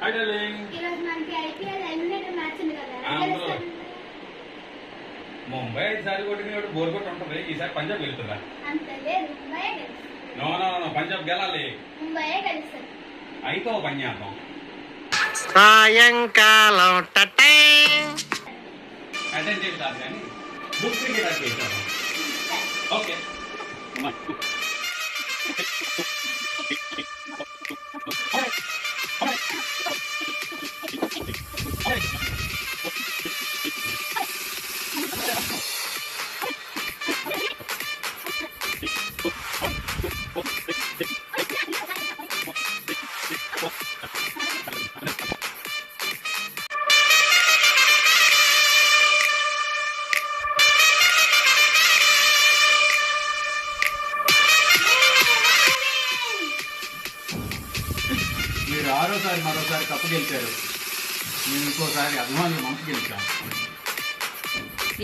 Hi darling. ఈరోజు మనకి IPL eliminator match ఉంది కదా. ముంబై ఈసారి కొట్టిన బోర్ కొట్టి ఉంటుంది. ఈసారి పంజాబ్ గెలుతుందా? అంత లేదు, ముంబై గెలుస్తుంది. నో పంజాబ్ గెలాలి. ముంబై గెలుస్తుంది. అయితే ఓ పని చేద్దాం. సాయంకాలం అటెండ్ చేసి రాదు కానీ బుక్ క్రికెట్ చేద్దాం. ఓకే. మీరు ఆరోసారి మరోసారి కప్పు గెలిచారు. మేము ఇంకోసారి అభిమానులు మనసు గెలిచాం.